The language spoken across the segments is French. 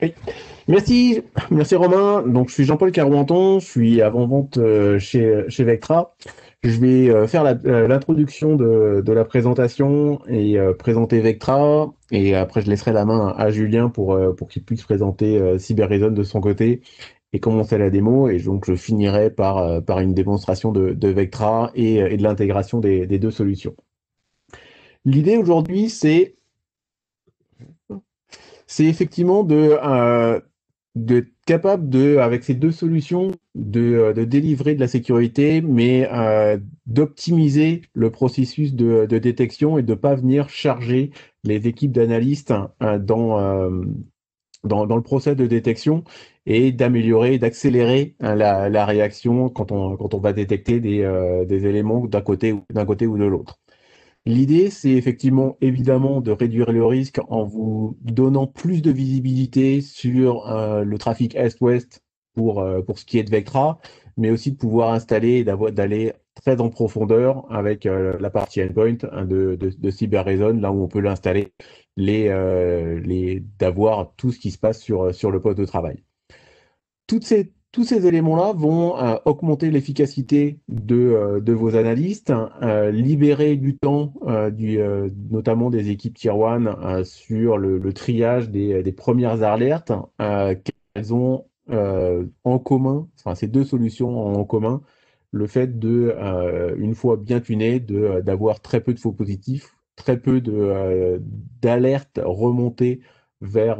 Oui. Merci, merci Romain. Donc, je suis Jean-Paul Carouanton, je suis avant-vente chez Vectra. Je vais faire l'introduction de la présentation et présenter Vectra. Et après, je laisserai la main à Julien pour qu'il puisse présenter CyberReason de son côté et commencer la démo. Et donc, je finirai par une démonstration de Vectra et de l'intégration des deux solutions. L'idée aujourd'hui, c'est effectivement d'être capable avec ces deux solutions, de délivrer de la sécurité, mais d'optimiser le processus de détection et de ne pas venir charger les équipes d'analystes dans le process de détection et d'améliorer, d'accélérer la réaction quand on va détecter des éléments d'un côté ou de l'autre. L'idée, c'est effectivement évidemment de réduire le risque en vous donnant plus de visibilité sur le trafic Est-Ouest pour ce qui est de Vectra, mais aussi de pouvoir installer et d'aller très en profondeur avec la partie endpoint hein, de CyberReason, là où on peut l'installer, d'avoir tout ce qui se passe sur le poste de travail. Tous ces éléments-là vont augmenter l'efficacité de vos analystes, libérer du temps, notamment des équipes Tier 1, sur le triage des premières alertes qu'elles ont en commun, enfin ces deux solutions ont en commun, le fait une fois bien tuné, d'avoir très peu de faux positifs, très peu d'alertes remontées vers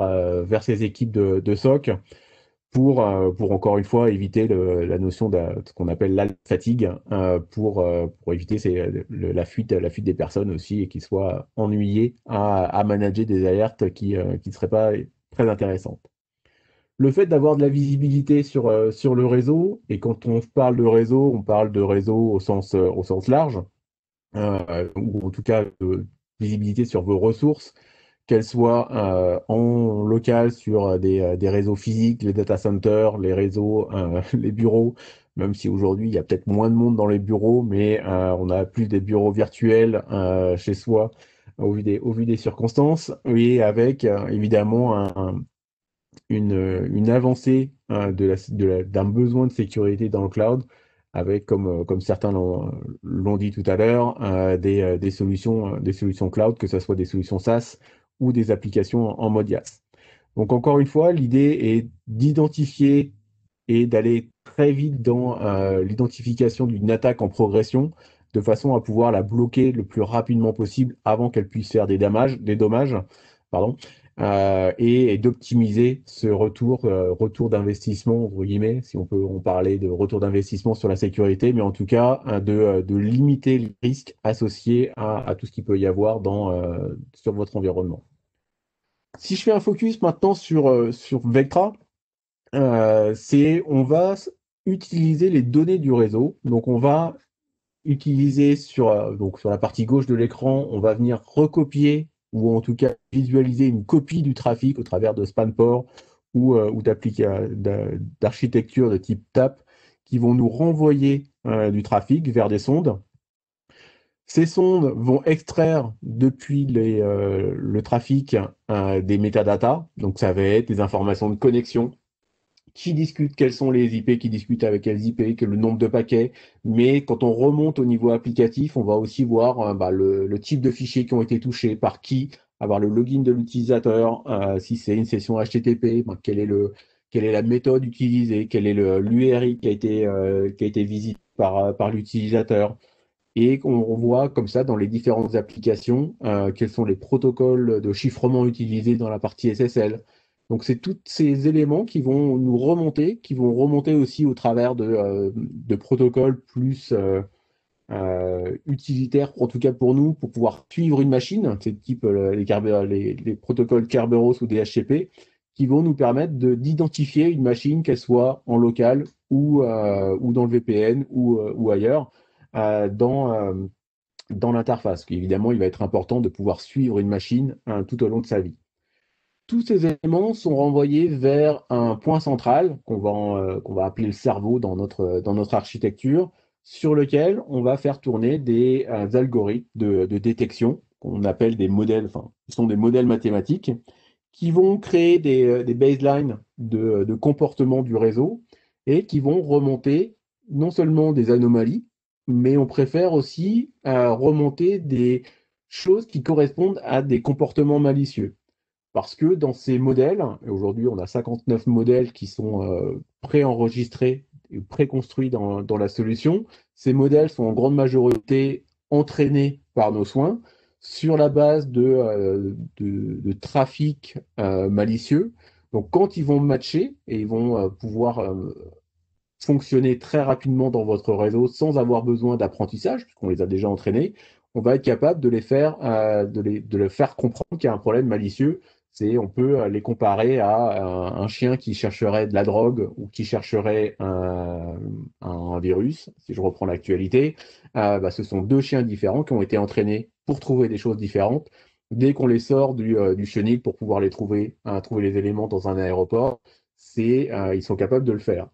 ces équipes de SOC pour encore une fois éviter la notion de ce qu'on appelle la fatigue pour éviter la fuite des personnes aussi et qu'ils soient ennuyés à manager des alertes qui ne seraient pas très intéressantes. Le fait d'avoir de la visibilité sur le réseau, et quand on parle de réseau, on parle de réseau au sens large, ou en tout cas de visibilité sur vos ressources, qu'elles soient en local sur des réseaux physiques, les data centers, les réseaux, les bureaux, même si aujourd'hui il y a peut-être moins de monde dans les bureaux, mais on a plus des bureaux virtuels chez soi au vu des circonstances, et avec évidemment une avancée d'un besoin de sécurité dans le cloud, avec, comme certains l'ont dit tout à l'heure, des solutions cloud, que ce soit des solutions SaaS ou des applications en mode IaaS. Donc encore une fois, l'idée est d'identifier et d'aller très vite dans l'identification d'une attaque en progression, de façon à pouvoir la bloquer le plus rapidement possible avant qu'elle puisse faire des dommages, pardon, et d'optimiser ce retour d'investissement, entre guillemets, si on peut en parler de retour d'investissement sur la sécurité, mais en tout cas de limiter les risques associés à tout ce qu'il peut y avoir sur votre environnement. Si je fais un focus maintenant sur Vectra, on va utiliser les données du réseau. Donc, on va utiliser donc sur la partie gauche de l'écran, on va venir recopier ou en tout cas visualiser une copie du trafic au travers de spanport ou d'architecture de type TAP qui vont nous renvoyer du trafic vers des sondes. Ces sondes vont extraire depuis le trafic des métadatas. Donc, ça va être des informations de connexion, qui discutent quels sont les IP, qui discutent avec quels IP, quel est le nombre de paquets. Mais quand on remonte au niveau applicatif, on va aussi voir le type de fichiers qui ont été touchés, par qui, avoir le login de l'utilisateur, si c'est une session HTTP, quelle est la méthode utilisée, quel est l'URI qui a été visité par l'utilisateur. Et on voit comme ça dans les différentes applications quels sont les protocoles de chiffrement utilisés dans la partie SSL. Donc c'est tous ces éléments qui vont remonter aussi au travers de protocoles plus utilitaires, en tout cas pour nous, pour pouvoir suivre une machine, c'est type les protocoles Kerberos ou DHCP, qui vont nous permettre d'identifier une machine, qu'elle soit en local ou dans le VPN ou ailleurs, dans l'interface. Évidemment, il va être important de pouvoir suivre une machine tout au long de sa vie. Tous ces éléments sont renvoyés vers un point central qu'on va appeler le cerveau dans notre architecture, sur lequel on va faire tourner des algorithmes de détection qu'on appelle des modèles, enfin, ce sont des modèles mathématiques qui vont créer des baselines de comportement du réseau et qui vont remonter non seulement des anomalies, mais on préfère aussi remonter des choses qui correspondent à des comportements malicieux. Parce que dans ces modèles, et aujourd'hui on a 59 modèles qui sont préenregistrés et préconstruits dans la solution, ces modèles sont en grande majorité entraînés par nos soins sur la base de trafic malicieux. Donc quand ils vont matcher et ils vont pouvoir fonctionner très rapidement dans votre réseau sans avoir besoin d'apprentissage, puisqu'on les a déjà entraînés, on va être capable de les faire, de les faire comprendre qu'il y a un problème malicieux. On peut les comparer à un chien qui chercherait de la drogue ou qui chercherait un virus, si je reprends l'actualité. Ce sont deux chiens différents qui ont été entraînés pour trouver des choses différentes. Dès qu'on les sort du chenil pour pouvoir les trouver les éléments dans un aéroport, ils sont capables de le faire.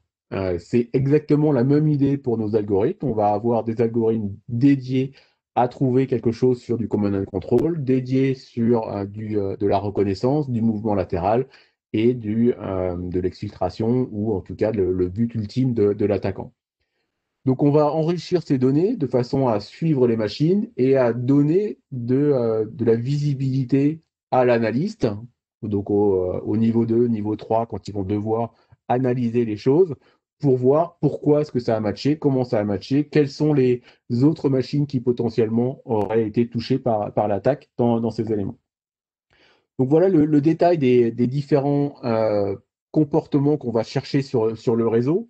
C'est exactement la même idée pour nos algorithmes. On va avoir des algorithmes dédiés à trouver quelque chose sur du command and control, dédiés sur de la reconnaissance, du mouvement latéral et de l'exfiltration ou en tout cas le but ultime de l'attaquant. Donc on va enrichir ces données de façon à suivre les machines et à donner de la visibilité à l'analyste, donc au niveau 2, niveau 3, quand ils vont devoir analyser les choses pour voir pourquoi est-ce que ça a matché, comment ça a matché, quelles sont les autres machines qui potentiellement auraient été touchées par l'attaque dans ces éléments. Donc voilà le détail des différents comportements qu'on va chercher sur le réseau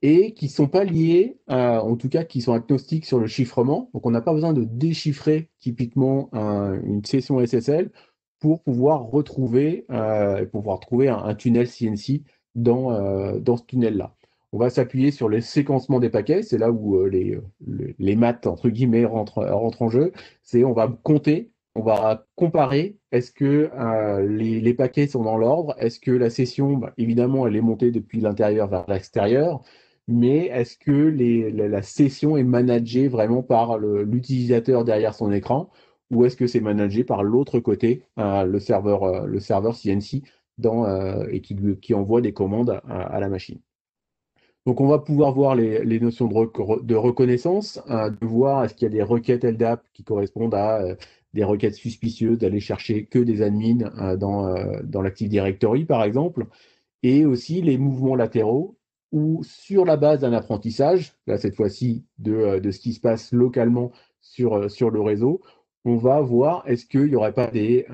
et qui ne sont pas liés, en tout cas qui sont agnostiques sur le chiffrement. Donc on n'a pas besoin de déchiffrer typiquement une session SSL pour pouvoir trouver un tunnel CNC dans ce tunnel-là. On va s'appuyer sur le séquencement des paquets, c'est là où les maths, entre guillemets, rentrent en jeu. On va compter, on va comparer, est-ce que les paquets sont dans l'ordre, est-ce que la session, évidemment, elle est montée depuis l'intérieur vers l'extérieur, mais est-ce que la session est managée vraiment par l'utilisateur derrière son écran ou est-ce que c'est managé par l'autre côté, le serveur CNC et qui envoie des commandes à la machine. Donc on va pouvoir voir les notions de reconnaissance, de voir est-ce qu'il y a des requêtes LDAP qui correspondent à des requêtes suspicieuses, d'aller chercher que des admins dans l'Active Directory par exemple, et aussi les mouvements latéraux où sur la base d'un apprentissage, là cette fois-ci de ce qui se passe localement sur le réseau, on va voir est-ce qu'il n'y aurait pas des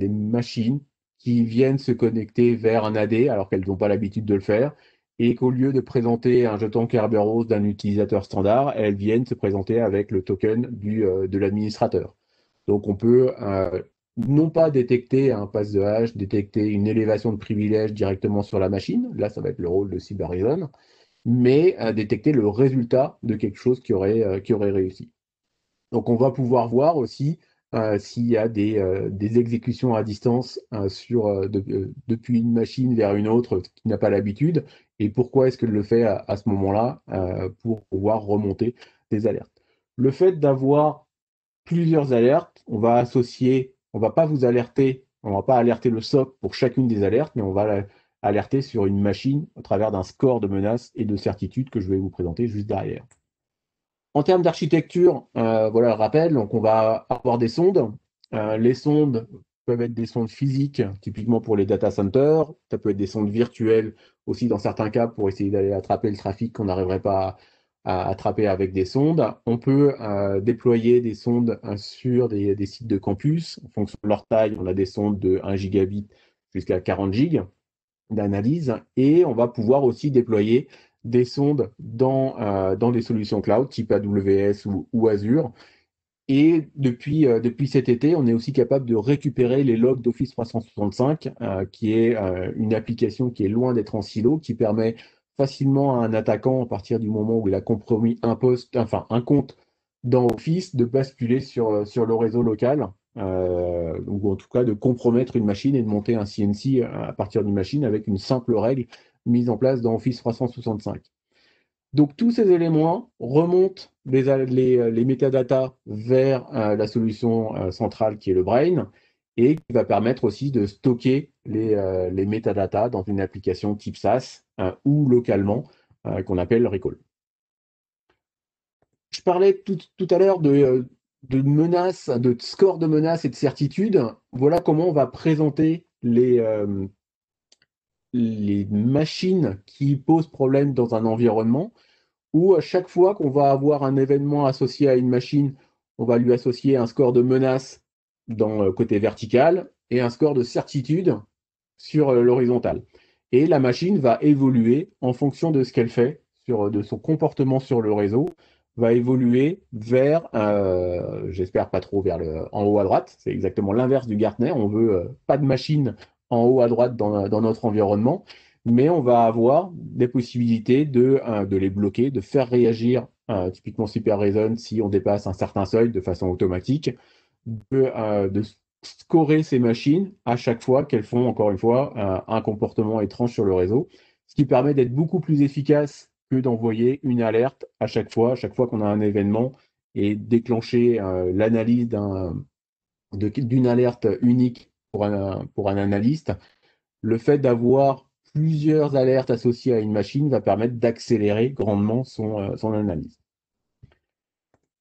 machines qui viennent se connecter vers un AD alors qu'elles n'ont pas l'habitude de le faire et qu'au lieu de présenter un jeton Kerberos d'un utilisateur standard, elles viennent se présenter avec le token de l'administrateur. Donc on peut non pas détecter un pass de hash, détecter une élévation de privilèges directement sur la machine, là ça va être le rôle de CyberReason, mais détecter le résultat de quelque chose qui aurait réussi. Donc on va pouvoir voir aussi s'il y a des exécutions à distance depuis une machine vers une autre qui n'a pas l'habitude, et pourquoi est-ce qu'elle le fait à ce moment-là pour pouvoir remonter des alertes. Le fait d'avoir plusieurs alertes. On va pas vous alerter, on va pas alerter le SOC pour chacune des alertes, mais on va alerter sur une machine au travers d'un score de menaces et de certitudes que je vais vous présenter juste derrière. En termes d'architecture, voilà le rappel, donc on va avoir des sondes. Les sondes peuvent être des sondes physiques, typiquement pour les data centers. Ça peut être des sondes virtuelles aussi dans certains cas pour essayer d'aller attraper le trafic qu'on n'arriverait pas à attraper avec des sondes. On peut déployer des sondes sur des sites de campus. En fonction de leur taille, on a des sondes de 1 gigabit jusqu'à 40 gigs d'analyse. Et on va pouvoir aussi déployer des sondes dans des solutions cloud type AWS ou Azure. Et depuis cet été, on est aussi capable de récupérer les logs d'Office 365, qui est une application qui est loin d'être en silo, qui permet facilement à un attaquant, à partir du moment où il a compromis un compte dans Office, de basculer sur le réseau local, ou en tout cas de compromettre une machine et de monter un CNC à partir d'une machine avec une simple règle mise en place dans Office 365. Donc tous ces éléments remontent les métadatas vers la solution centrale qui est le Brain et qui va permettre aussi de stocker les métadatas dans une application type SaaS ou localement qu'on appelle Recall. Je parlais tout à l'heure de menaces, de score de menaces et de certitudes. Voilà comment on va présenter les machines qui posent problème dans un environnement, où à chaque fois qu'on va avoir un événement associé à une machine, on va lui associer un score de menace dans le côté vertical et un score de certitude sur l'horizontale. Et la machine va évoluer en fonction de ce qu'elle fait, de son comportement sur le réseau, va évoluer vers, j'espère pas trop vers en haut à droite, c'est exactement l'inverse du Gartner, on veut pas de machine en haut à droite dans notre environnement, mais on va avoir des possibilités de les bloquer, de faire réagir typiquement Super Reason si on dépasse un certain seuil de façon automatique, de scorer ces machines à chaque fois qu'elles font, encore une fois, un comportement étrange sur le réseau, ce qui permet d'être beaucoup plus efficace que d'envoyer une alerte à chaque fois qu'on a un événement et déclencher l'analyse d'une alerte unique pour un analyste. Le fait d'avoir plusieurs alertes associées à une machine va permettre d'accélérer grandement son analyse.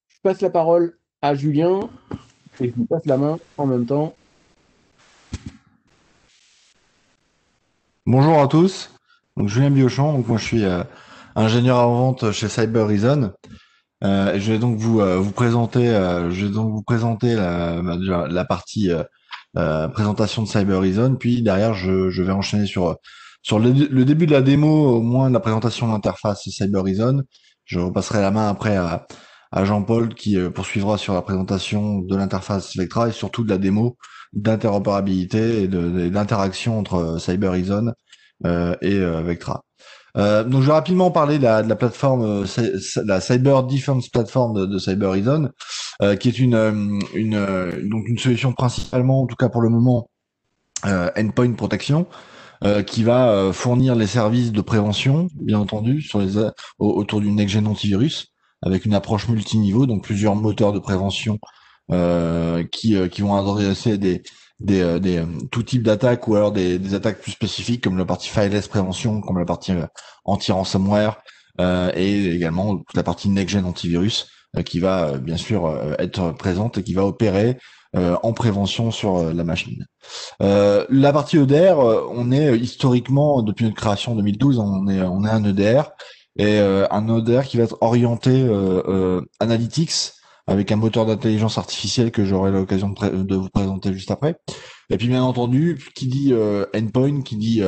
Je passe la parole à Julien et je lui passe la main en même temps. Bonjour à tous, donc Julien Biochon, donc moi je suis ingénieur en vente chez Cyber Reason. Et je vais donc vous présenter déjà la partie présentation de Cyber Reason, puis derrière je vais enchaîner sur le début de la démo, au moins de la présentation de l'interface Cyber Reason. Je repasserai la main après à Jean-Paul qui poursuivra sur la présentation de l'interface Vectra et surtout de la démo d'interopérabilité et d'interaction entre Cyber Reason et Vectra. Donc je vais rapidement parler de la plateforme, la Cyber Defense Platform de Cyber Reason, qui est donc une solution principalement, en tout cas pour le moment, endpoint protection, qui va fournir les services de prévention, bien entendu, autour du next-gen antivirus, avec une approche multiniveau, donc plusieurs moteurs de prévention qui vont adresser tout type d'attaques ou alors des attaques plus spécifiques comme la partie fileless prévention, comme la partie anti-ransomware et également toute la partie next-gen antivirus qui va bien sûr être présente et qui va opérer en prévention sur la machine. La partie EDR, on est historiquement, depuis notre création en 2012, on est un EDR et un EDR qui va être orienté analytics avec un moteur d'intelligence artificielle que j'aurai l'occasion de vous présenter juste après. Et puis bien entendu, qui dit endpoint, qui dit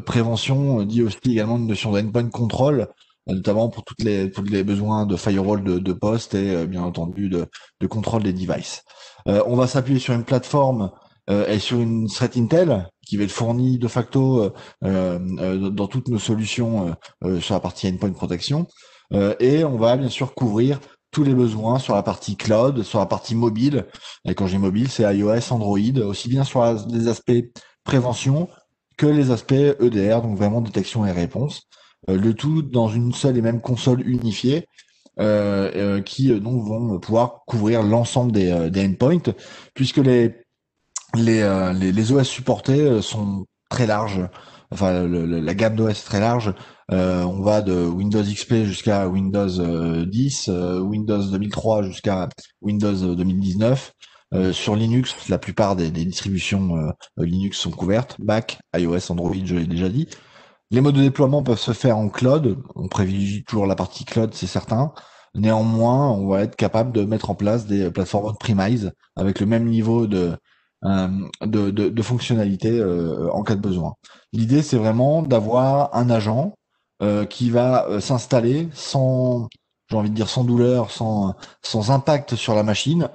prévention, dit aussi également une notion d'endpoint control, notamment pour tous les besoins de firewall de poste et bien entendu de contrôle des devices. On va s'appuyer sur une plateforme et sur une threat intel qui va être fournie de facto dans toutes nos solutions sur la partie endpoint protection. Et on va bien sûr couvrir tous les besoins sur la partie cloud, sur la partie mobile. Et quand j'ai mobile, c'est iOS, Android, aussi bien sur les aspects prévention que les aspects EDR, donc vraiment détection et réponse. Le tout dans une seule et même console unifiée qui donc vont pouvoir couvrir l'ensemble des endpoints, puisque les OS supportés sont très larges. Enfin, la gamme d'OS est très large. On va de Windows XP jusqu'à Windows 10, Windows 2003 jusqu'à Windows 2019. Sur Linux, la plupart des distributions Linux sont couvertes. Mac, iOS, Android, je l'ai déjà dit. Les modes de déploiement peuvent se faire en cloud. On privilégie toujours la partie cloud, c'est certain. Néanmoins, on va être capable de mettre en place des plateformes on-premise avec le même niveau de fonctionnalité en cas de besoin. L'idée, c'est vraiment d'avoir un agent qui va s'installer sans, j'ai envie de dire, sans douleur, sans impact sur la machine,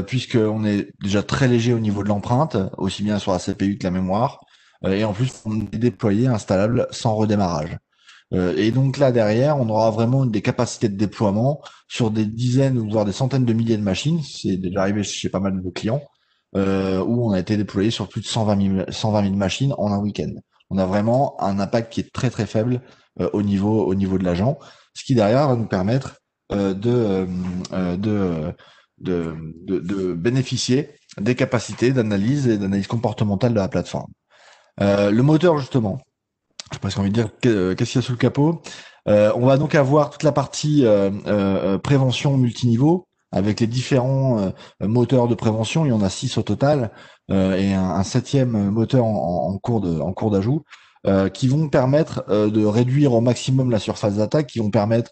puisqu'on est déjà très léger au niveau de l'empreinte, aussi bien sur la CPU que la mémoire, et en plus, on est déployé, installable sans redémarrage. Et donc là, derrière, on aura vraiment des capacités de déploiement sur des dizaines ou voire des centaines de milliers de machines. C'est déjà arrivé chez pas mal de clients où on a été déployé sur plus de 120 000 machines en un week-end. On a vraiment un impact qui est très très faible au niveau de l'agent, ce qui derrière va nous permettre de de bénéficier des capacités d'analyse et d'analyse comportementale de la plateforme. Le moteur, justement, j'ai presque envie de dire qu'est-ce qu'il y a sous le capot. On va donc avoir toute la partie prévention multiniveau avec les différents moteurs de prévention. Il y en a 6 au total et un septième moteur en cours d'ajout qui vont permettre de réduire au maximum la surface d'attaque, qui vont permettre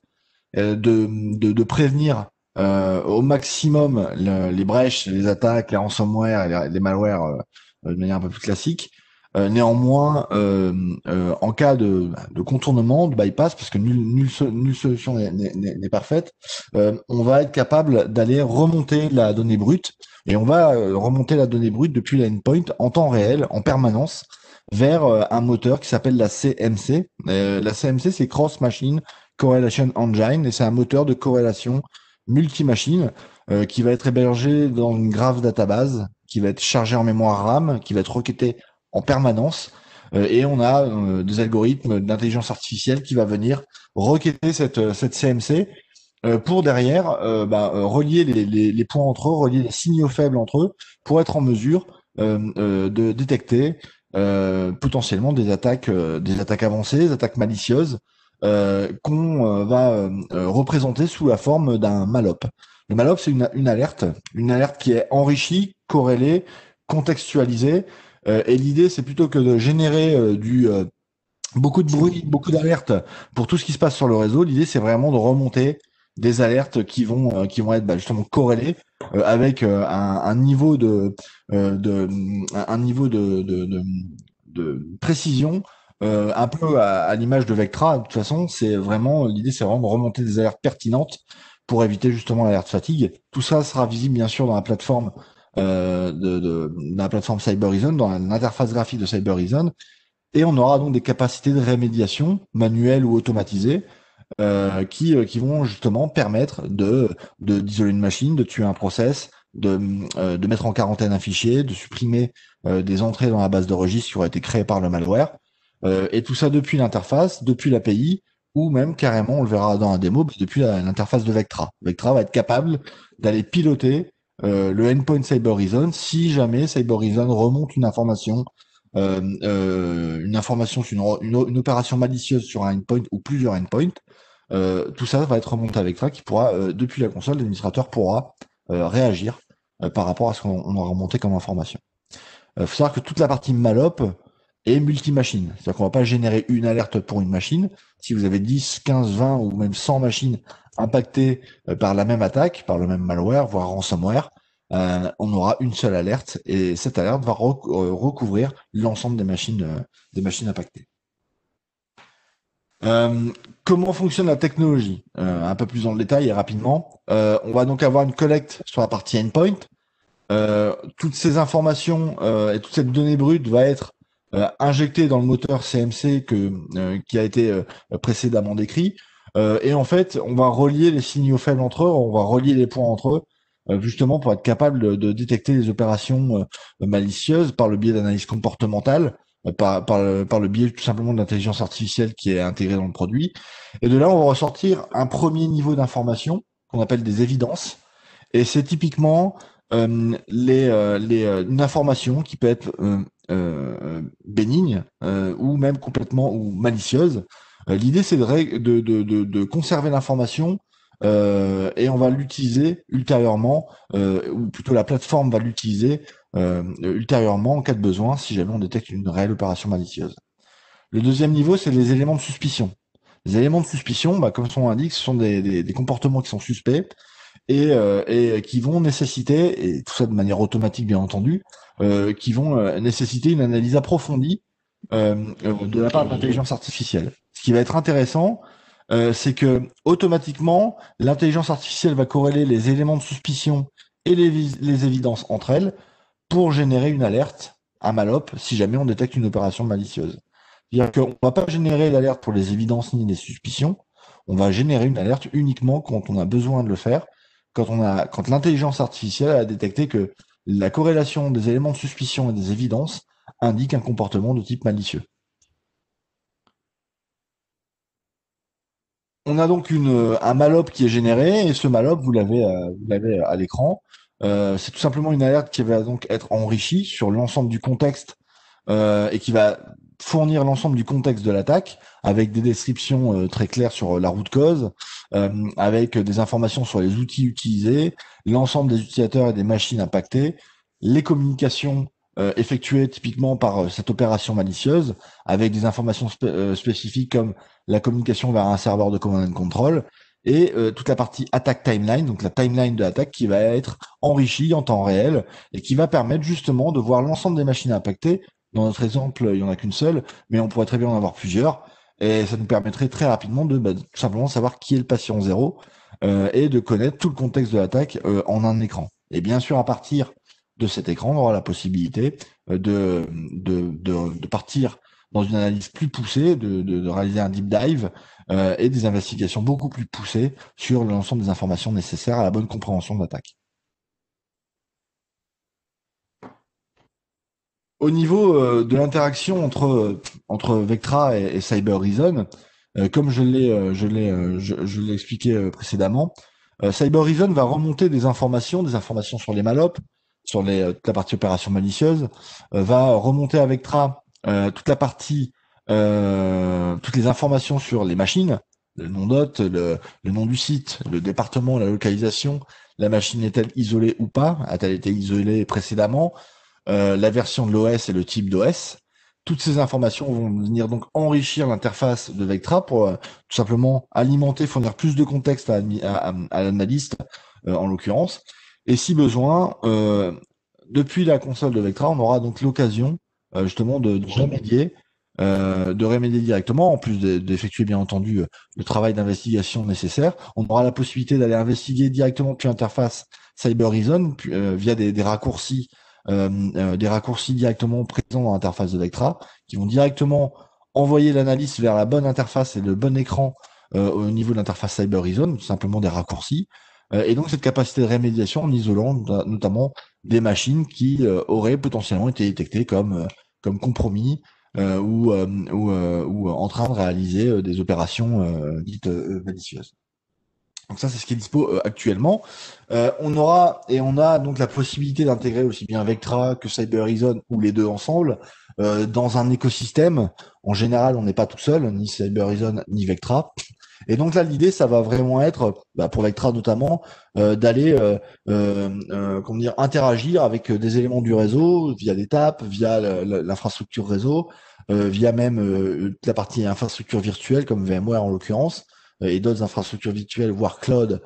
de prévenir au maximum les brèches, les attaques, les ransomware et les malwares de manière un peu plus classique. Néanmoins, en cas de contournement, de bypass, parce que nulle solution n'est parfaite, on va être capable d'aller remonter la donnée brute, et on va remonter la donnée brute depuis la endpoint en temps réel, en permanence, vers un moteur qui s'appelle la CMC. La CMC, c'est Cross Machine Correlation Engine, et c'est un moteur de corrélation multi-machine qui va être hébergé dans une graph database, qui va être chargé en mémoire RAM, qui va être requêté en permanence, et on a des algorithmes d'intelligence artificielle qui va venir requêter cette CMC pour derrière relier les points entre eux, relier les signaux faibles entre eux, pour être en mesure de détecter potentiellement des attaques avancées, des attaques malicieuses qu'on va représenter sous la forme d'un malop. Le malop, c'est une alerte qui est enrichie, corrélée, contextualisée. Et l'idée, c'est plutôt que de générer beaucoup de bruit, beaucoup d'alertes pour tout ce qui se passe sur le réseau. L'idée, c'est vraiment de remonter des alertes qui vont être justement corrélées avec un niveau de précision un peu à l'image de Vectra. De toute façon, l'idée, c'est vraiment de remonter des alertes pertinentes pour éviter justement l'alerte fatigue. Tout ça sera visible bien sûr dans la plateforme dans la plateforme CyberReason, dans l'interface graphique de CyberReason, et on aura donc des capacités de rémédiation manuelles ou automatisées qui vont justement permettre d'isoler une machine, de tuer un process, de mettre en quarantaine un fichier, de supprimer des entrées dans la base de registre qui auraient été créées par le malware, et tout ça depuis l'interface, depuis l'API, ou même carrément, on le verra dans la démo, depuis l'interface de Vectra. Vectra va être capable d'aller piloter le endpoint CyberReason si jamais CyberReason remonte une information sur une opération malicieuse sur un endpoint ou plusieurs endpoints. Tout ça va être remonté à Vectra qui pourra, depuis la console, l'administrateur pourra réagir par rapport à ce qu'on aura remonté comme information. Faut savoir que toute la partie malop est multi-machine. C'est-à-dire qu'on va pas générer une alerte pour une machine. Si vous avez 10, 15, 20 ou même 100 machines impactées par la même attaque, par le même malware, voire ransomware, on aura une seule alerte et cette alerte va recouvrir l'ensemble des machines impactées. Comment fonctionne la technologie un peu plus dans le détail et rapidement. On va donc avoir une collecte sur la partie endpoint. Toutes ces informations et toute cette donnée brute va être injectée dans le moteur CMC qui a été précédemment décrit. Et en fait, on va relier les signaux faibles entre eux, on va relier les points entre eux, justement pour être capable de détecter les opérations malicieuses par le biais d'analyse comportementale, par le biais tout simplement de l'intelligence artificielle qui est intégrée dans le produit. Et de là, on va ressortir un premier niveau d'information qu'on appelle des évidences. Et c'est typiquement une information qui peut être bénigne ou même complètement ou malicieuse. L'idée, c'est de conserver l'information et on va l'utiliser ultérieurement, ou plutôt la plateforme va l'utiliser ultérieurement en cas de besoin si jamais on détecte une réelle opération malicieuse. Le deuxième niveau, c'est les éléments de suspicion. Les éléments de suspicion, comme son nom l'indique, ce sont des comportements qui sont suspects et qui vont nécessiter, et tout ça de manière automatique bien entendu, qui vont nécessiter une analyse approfondie de la part de l'intelligence artificielle. Ce qui va être intéressant, c'est que automatiquement, l'intelligence artificielle va corréler les éléments de suspicion et les évidences entre elles pour générer une alerte, un malop, si jamais on détecte une opération malicieuse. C'est-à-dire qu'on ne va pas générer l'alerte pour les évidences ni les suspicions, on va générer une alerte uniquement quand on a besoin de le faire, quand l'intelligence artificielle a détecté que la corrélation des éléments de suspicion et des évidences indique un comportement de type malicieux. On a donc un malop qui est généré et ce malop, vous l'avez à l'écran. C'est tout simplement une alerte qui va donc être enrichie sur l'ensemble du contexte et qui va fournir l'ensemble du contexte de l'attaque avec des descriptions très claires sur la route cause, avec des informations sur les outils utilisés, l'ensemble des utilisateurs et des machines impactées, les communications effectuées typiquement par cette opération malicieuse, avec des informations spécifiques comme la communication vers un serveur de command and control, et toute la partie attack timeline, donc la timeline de l'attaque qui va être enrichie en temps réel et qui va permettre justement de voir l'ensemble des machines impactées. Dans notre exemple, il y en a qu'une seule, mais on pourrait très bien en avoir plusieurs. Et ça nous permettrait très rapidement de tout simplement savoir qui est le patient zéro et de connaître tout le contexte de l'attaque en un écran. Et bien sûr, à partir de cet écran, on aura la possibilité de partir dans une analyse plus poussée, de réaliser un deep dive et des investigations beaucoup plus poussées sur l'ensemble des informations nécessaires à la bonne compréhension de l'attaque. Au niveau de l'interaction entre Vectra et Cyber Reason, comme je l'ai expliqué précédemment, Cyber Reason va remonter des informations sur les mallops, sur toute la partie opération malicieuse, va remonter à Vectra toutes les informations sur les machines, le nom d'hôte, le nom du site, le département, la localisation, la machine est-elle isolée ou pas, a-t-elle été isolée précédemment, la version de l'OS et le type d'OS. Toutes ces informations vont venir donc enrichir l'interface de Vectra pour tout simplement alimenter, fournir plus de contexte à l'analyste, en l'occurrence. Et si besoin, depuis la console de Vectra, on aura donc l'occasion justement de remédier directement, en plus d'effectuer bien entendu le travail d'investigation nécessaire. On aura la possibilité d'aller investiguer directement depuis l'interface Cyber Reason via des raccourcis directement présents dans l'interface de Vectra, qui vont directement envoyer l'analyse vers la bonne interface et le bon écran au niveau de l'interface Cyber Reason, tout simplement des raccourcis. Et donc cette capacité de rémédiation en isolant notamment des machines qui auraient potentiellement été détectées comme compromis ou en train de réaliser des opérations dites malicieuses. Donc ça, c'est ce qui est dispo actuellement. On a donc la possibilité d'intégrer aussi bien Vectra que Cyber Reason ou les deux ensemble dans un écosystème. En général, on n'est pas tout seul, ni Cyber Reason ni Vectra. Et donc là, l'idée, ça va vraiment être, pour Vectra notamment, d'aller comment dire, interagir avec des éléments du réseau via des taps, via l'infrastructure réseau, via même la partie infrastructure virtuelle comme VMware en l'occurrence et d'autres infrastructures virtuelles, voire cloud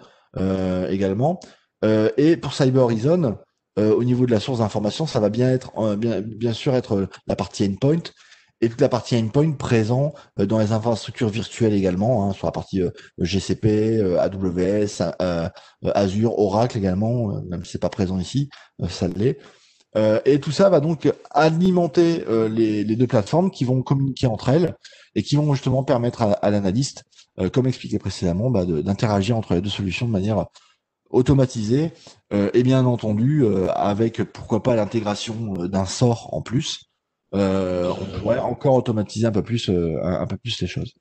également. Et pour Cyber Reason, au niveau de la source d'information, ça va bien sûr être la partie endpoint et toute la partie endpoint présent dans les infrastructures virtuelles également, sur la partie GCP, AWS, Azure, Oracle également, même si c'est pas présent ici, ça l'est. Et tout ça va donc alimenter les deux plateformes qui vont communiquer entre elles et qui vont justement permettre à l'analyste, comme expliqué précédemment, d'interagir entre les deux solutions de manière automatisée et bien entendu avec pourquoi pas l'intégration d'un sort en plus. On pourrait encore automatiser un peu plus les choses.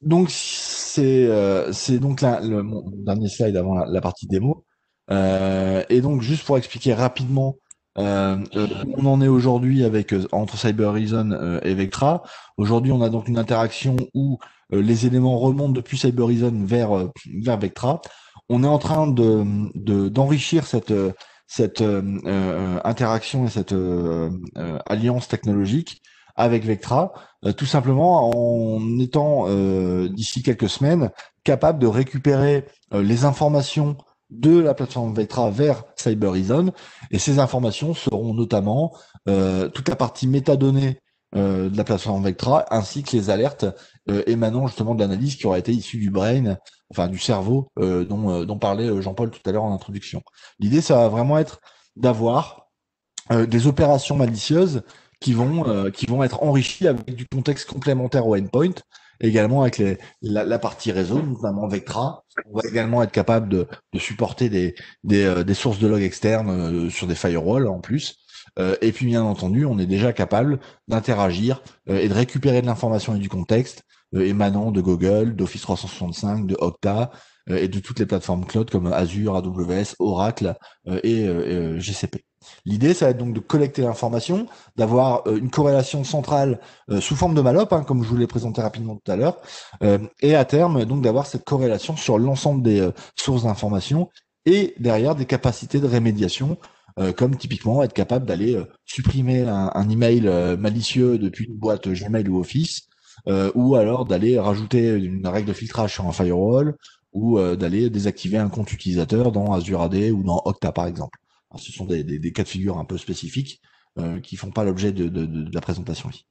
Donc c'est donc mon dernier slide avant la partie démo. Et donc juste pour expliquer rapidement où on en est aujourd'hui avec entre Cyber Reason et Vectra. Aujourd'hui, on a donc une interaction où les éléments remontent depuis Cyber Reason vers Vectra. On est en train d'enrichir cette interaction et cette alliance technologique avec Vectra, tout simplement en étant d'ici quelques semaines capable de récupérer les informations de la plateforme Vectra vers Cyber Reason, et ces informations seront notamment toute la partie métadonnées de la plateforme Vectra, ainsi que les alertes émanant justement de l'analyse qui aura été issue du brain, enfin du cerveau dont parlait Jean-Paul tout à l'heure en introduction. L'idée, ça va vraiment être d'avoir des opérations malicieuses qui vont être enrichies avec du contexte complémentaire au endpoint, également avec la partie réseau, notamment Vectra. On va également être capable de supporter des sources de log externes sur des firewalls en plus. Et puis bien entendu, on est déjà capable d'interagir et de récupérer de l'information et du contexte émanant de Google, d'Office 365, de Okta et de toutes les plateformes cloud comme Azure, AWS, Oracle et GCP. L'idée, ça va être donc de collecter l'information, d'avoir une corrélation centrale sous forme de Malop, hein, comme je vous l'ai présenté rapidement tout à l'heure, et à terme, donc d'avoir cette corrélation sur l'ensemble des sources d'information et derrière des capacités de rémédiation, comme typiquement être capable d'aller supprimer un email malicieux depuis une boîte Gmail ou Office, ou alors d'aller rajouter une règle de filtrage sur un firewall, ou d'aller désactiver un compte utilisateur dans Azure AD ou dans Okta par exemple. Alors, ce sont des cas de figure un peu spécifiques qui font pas l'objet de la présentation ici.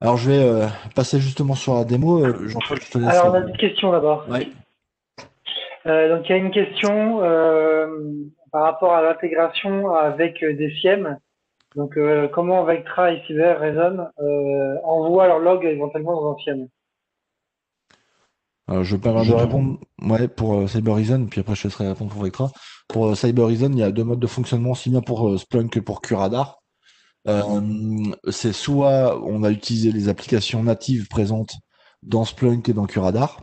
Alors je vais passer justement sur la démo. Jean-Paul, je te laisse. Alors on a une question d'abord. Ouais. Donc il y a une question par rapport à l'intégration avec des SIEM. Donc comment Vectra et Cybereason envoient leur log éventuellement dans un SIEM. Alors, je vais permettre de répondre pour Cybereason, puis après je te laisserai répondre pour Vectra. Pour Cybereason, il y a deux modes de fonctionnement, aussi bien pour Splunk que pour QRadar. C'est soit on a utilisé les applications natives présentes dans Splunk et dans QRadar.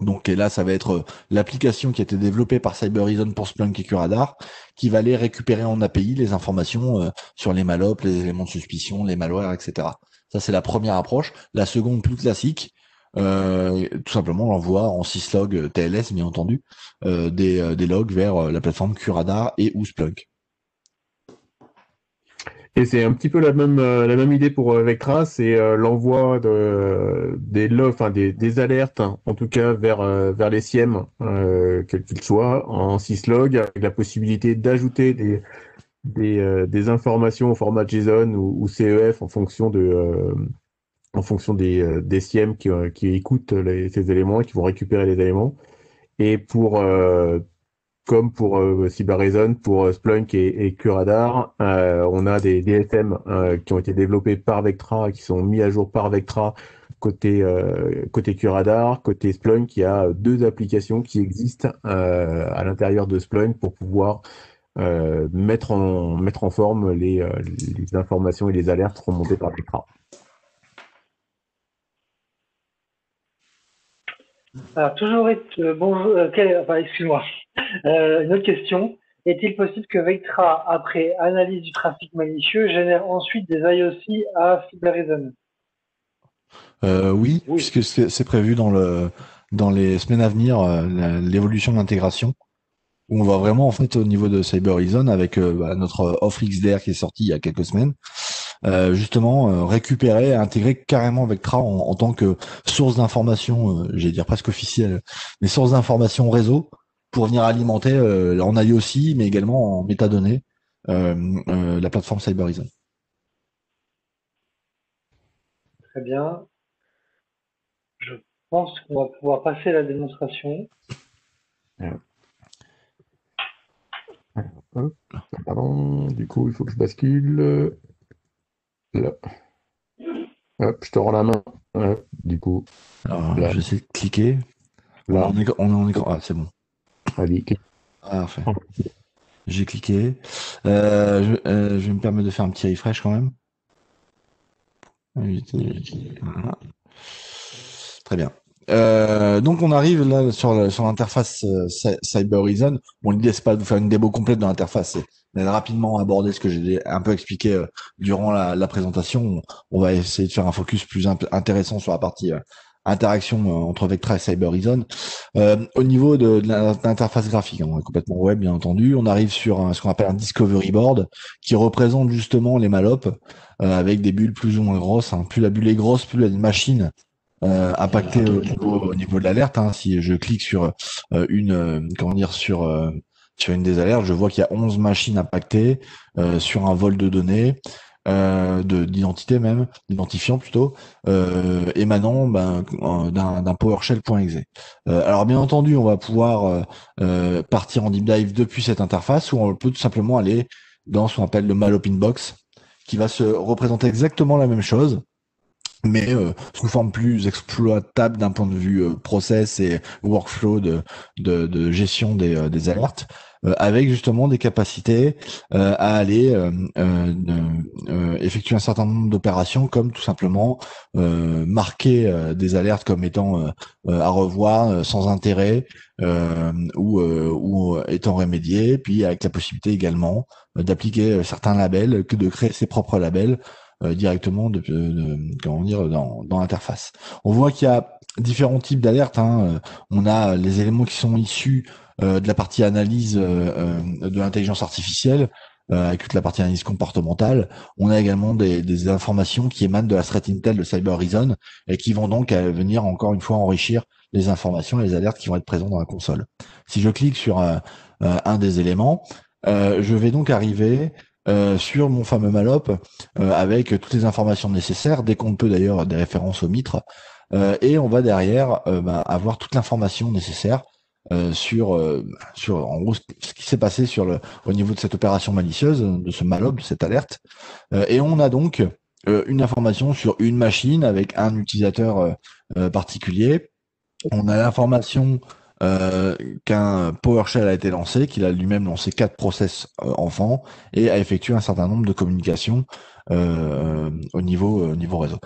Donc, et là, ça va être l'application qui a été développée par Cybereason pour Splunk et QRadar, qui va aller récupérer en API les informations sur les mallops, les éléments de suspicion, les malwares, etc. Ça, c'est la première approche. La seconde, plus classique, tout simplement, on envoie en syslog TLS, bien entendu, des logs vers la plateforme QRadar et ou Splunk. Et c'est un petit peu la même idée pour Vectra, c'est l'envoi des logs, enfin des alertes, hein, en tout cas vers les SIEM, quels qu'ils soient, en syslog, avec la possibilité d'ajouter des informations au format JSON ou CEF en fonction des SIEM qui écoutent ces éléments et qui vont récupérer les éléments. Et comme pour Cybereason, pour Splunk et QRadar, on a des DSM qui ont été développés par Vectra, qui sont mis à jour par Vectra côté QRadar, côté Splunk. Il y a deux applications qui existent à l'intérieur de Splunk pour pouvoir mettre en forme les informations et les alertes remontées par Vectra. Alors toujours bonjour. Excuse-moi. Une autre question. Est-il possible que Vectra, après analyse du trafic malicieux, génère ensuite des IOC à Cybereason? Oui, puisque c'est prévu dans les semaines à venir, l'évolution de l'intégration, où on va vraiment, en fait, au niveau de Cybereason, avec notre offre XDR qui est sortie il y a quelques semaines, justement récupérer, intégrer carrément Vectra en tant que source d'information, j'allais dire presque officielle, mais source d'information réseau, pour venir alimenter en IOC, mais également en métadonnées, la plateforme Cybereason. Très bien. Je pense qu'on va pouvoir passer la démonstration. Pardon, du coup, il faut que je bascule. Là. Hop, je te rends la main. Du coup. Alors, là. je vais essayer de cliquer. Là. On est en écran. Ah, c'est bon. Allez, clique. Ah, parfait. J'ai cliqué. Je vais me permettre de faire un petit refresh quand même. Voilà. Très bien. Donc on arrive là sur l'interface Cybereason. Bon, l'idée c'est pas de vous faire une démo complète de l'interface, c'est de rapidement aborder ce que j'ai un peu expliqué durant la présentation. On va essayer de faire un focus plus intéressant sur la partie interaction entre Vectra et Cybereason. Au niveau de l'interface graphique, on est complètement web bien entendu. On arrive sur ce qu'on appelle un discovery board qui représente justement les mallops avec des bulles plus ou moins grosses. Hein. Plus la bulle est grosse, plus elle a une machine impacté au niveau de l'alerte. Hein. Si je clique sur sur une des alertes, je vois qu'il y a 11 machines impactées sur un vol de données, d'identité même, d'identifiant plutôt, émanant d'un PowerShell.exe. Alors bien entendu, on va pouvoir partir en deep dive depuis cette interface, ou on peut tout simplement aller dans ce qu'on appelle le Mallop Inbox, qui va se représenter exactement la même chose, mais sous forme plus exploitable d'un point de vue process et workflow de gestion des alertes, avec justement des capacités à aller effectuer un certain nombre d'opérations, comme tout simplement marquer des alertes comme étant à revoir sans intérêt ou étant remédiées, puis avec la possibilité également d'appliquer certains labels, que de créer ses propres labels directement comment dire dans l'interface. On voit qu'il y a différents types d'alertes. On a les éléments qui sont issus de la partie analyse de l'intelligence artificielle, avec toute la partie analyse comportementale. On a également des informations qui émanent de la threat intel de Cyber Horizon et qui vont donc venir encore une fois enrichir les informations et les alertes qui vont être présentes dans la console. Si je clique sur un des éléments, je vais donc arriver sur mon fameux Mallop avec toutes les informations nécessaires, dès qu'on peut d'ailleurs des références au mitre, et on va derrière avoir toute l'information nécessaire sur en gros ce qui s'est passé au niveau de cette opération malicieuse, de ce Mallop, de cette alerte, et on a donc une information sur une machine avec un utilisateur particulier. On a l'information qu'un PowerShell a été lancé, qu'il a lui-même lancé 4 process enfants et a effectué un certain nombre de communications au niveau réseau.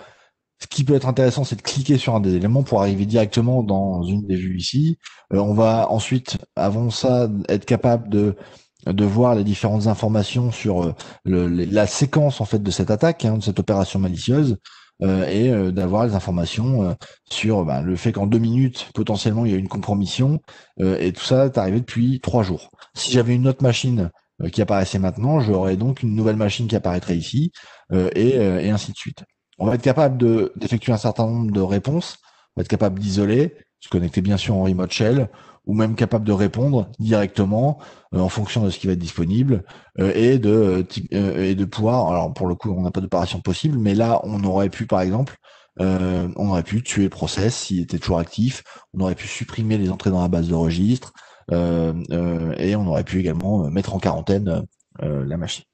Ce qui peut être intéressant, c'est de cliquer sur un des éléments pour arriver directement dans une des vues ici. On va ensuite, avant ça, être capable de voir les différentes informations sur la séquence en fait de cette attaque, de cette opération malicieuse, et d'avoir les informations sur le fait qu'en 2 minutes, potentiellement, il y a eu une compromission, et tout ça est arrivé depuis 3 jours. Si j'avais une autre machine qui apparaissait maintenant, j'aurais donc une nouvelle machine qui apparaîtrait ici, et ainsi de suite. On va être capable d'effectuer un certain nombre de réponses, on va être capable d'isoler, se connecter bien sûr en remote shell, ou même capable de répondre directement en fonction de ce qui va être disponible, et de pouvoir, alors pour le coup on n'a pas d'opération possible, mais là on aurait pu par exemple on aurait pu tuer le process s'il était toujours actif, on aurait pu supprimer les entrées dans la base de registre, et on aurait pu également mettre en quarantaine la machine.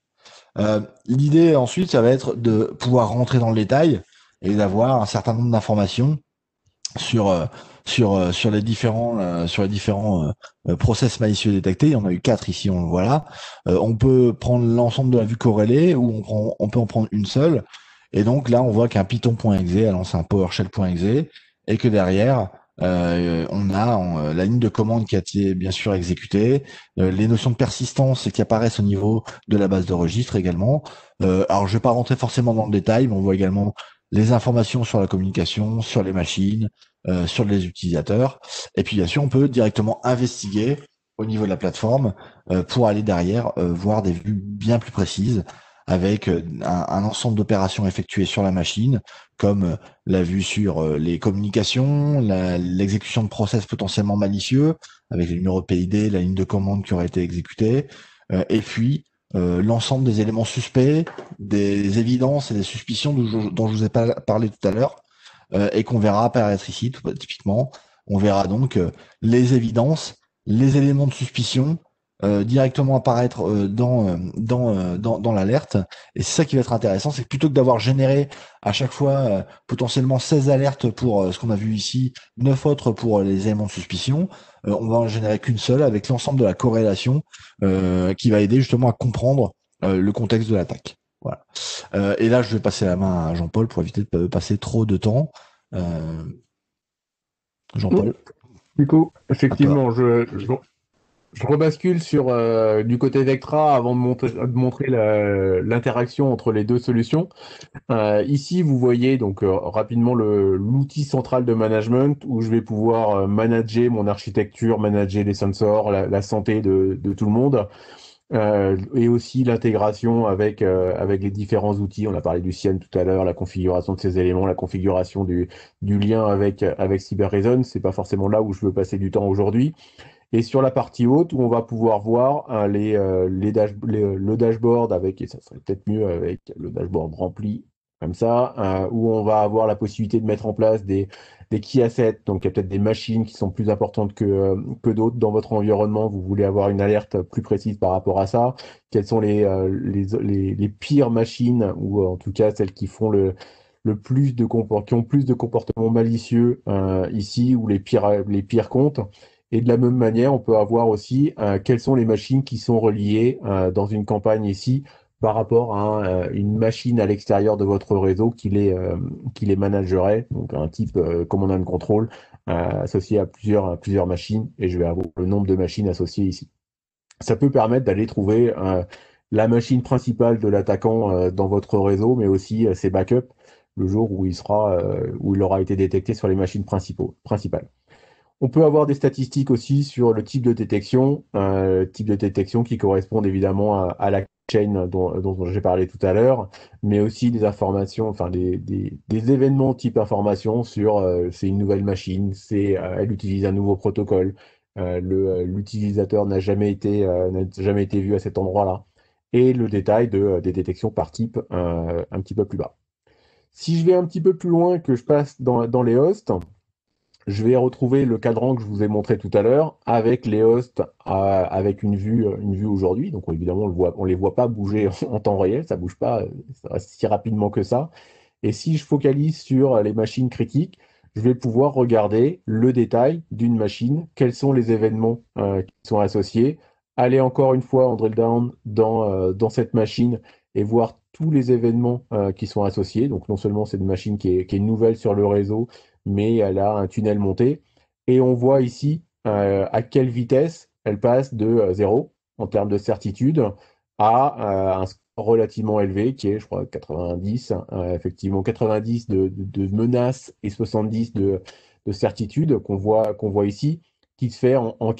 L'idée ensuite, ça va être de pouvoir rentrer dans le détail et d'avoir un certain nombre d'informations sur les différents process malicieux détectés. Il y en a eu 4 ici, on le voit là. On peut prendre l'ensemble de la vue corrélée ou on peut en prendre une seule. Et donc là, on voit qu'un Python.exe a lancé un PowerShell.exe et que derrière, on a la ligne de commande qui a été bien sûr exécutée, les notions de persistance qui apparaissent au niveau de la base de registre également. Alors je vais pas rentrer forcément dans le détail, mais on voit également les informations sur la communication, sur les machines, sur les utilisateurs. Et puis bien sûr, on peut directement investiguer au niveau de la plateforme pour aller derrière voir des vues bien plus précises avec un ensemble d'opérations effectuées sur la machine, comme la vue sur les communications, l'exécution de process potentiellement malicieux, avec le numéro de PID, la ligne de commande qui aurait été exécutée, et puis l'ensemble des éléments suspects, des évidences et des suspicions dont je vous ai parlé tout à l'heure, et qu'on verra apparaître ici, typiquement. On verra donc les évidences, les éléments de suspicion, directement apparaître dans l'alerte. Et c'est ça qui va être intéressant, c'est que plutôt que d'avoir généré à chaque fois potentiellement 16 alertes pour ce qu'on a vu ici, 9 autres pour les éléments de suspicion, on va en générer qu'une seule avec l'ensemble de la corrélation qui va aider justement à comprendre le contexte de l'attaque. Voilà. Et là, je vais passer la main à Jean-Paul pour éviter de passer trop de temps. Jean-Paul. Du coup, effectivement, je rebascule sur du côté Vectra avant de montrer l'interaction entre les deux solutions. Ici, vous voyez donc rapidement l'outil central de management où je vais pouvoir manager mon architecture, manager les sensors, la santé de tout le monde. Et aussi l'intégration avec les différents outils. On a parlé du CIEM tout à l'heure, la configuration de ces éléments, la configuration du lien avec Cyber Reason. C'est pas forcément là où je veux passer du temps aujourd'hui. Et sur la partie haute, où on va pouvoir voir le dashboard avec, et ça serait peut-être mieux avec le dashboard rempli comme ça, où on va avoir la possibilité de mettre en place des key assets. Donc, il y a peut-être des machines qui sont plus importantes que d'autres dans votre environnement. Vous voulez avoir une alerte plus précise par rapport à ça. Quelles sont les pires machines, ou en tout cas celles qui font qui ont plus de comportements malicieux ici, ou les pires comptes. Et de la même manière, on peut avoir aussi quelles sont les machines qui sont reliées dans une campagne ici par rapport à une machine à l'extérieur de votre réseau qui les managerait, donc un type command and control associé à plusieurs machines, et je vais avoir le nombre de machines associées ici. Ça peut permettre d'aller trouver la machine principale de l'attaquant dans votre réseau, mais aussi ses backups le jour où il aura été détecté sur les machines principales. On peut avoir des statistiques aussi sur le type de détection qui correspondent évidemment à la chain dont j'ai parlé tout à l'heure, mais aussi des informations, enfin des événements type information sur c'est une nouvelle machine, elle utilise un nouveau protocole, l'utilisateur n'a jamais été vu à cet endroit-là, et le détail des détections par type un petit peu plus bas. Si je vais un petit peu plus loin, que je passe dans les hosts, je vais retrouver le cadran que je vous ai montré tout à l'heure avec les hosts avec une vue aujourd'hui. Donc évidemment, on les voit pas bouger en temps réel, ça bouge pas ça reste si rapidement que ça. Et si je focalise sur les machines critiques, je vais pouvoir regarder le détail d'une machine, quels sont les événements qui sont associés, aller encore une fois en drill down dans cette machine et voir tous les événements qui sont associés. Donc non seulement c'est une machine qui est nouvelle sur le réseau, mais elle a un tunnel monté. Et on voit ici à quelle vitesse elle passe de 0 en termes de certitude à un score relativement élevé qui est, je crois, 90, effectivement 90 de menaces et 70 de certitude qu'on voit ici, qui se fait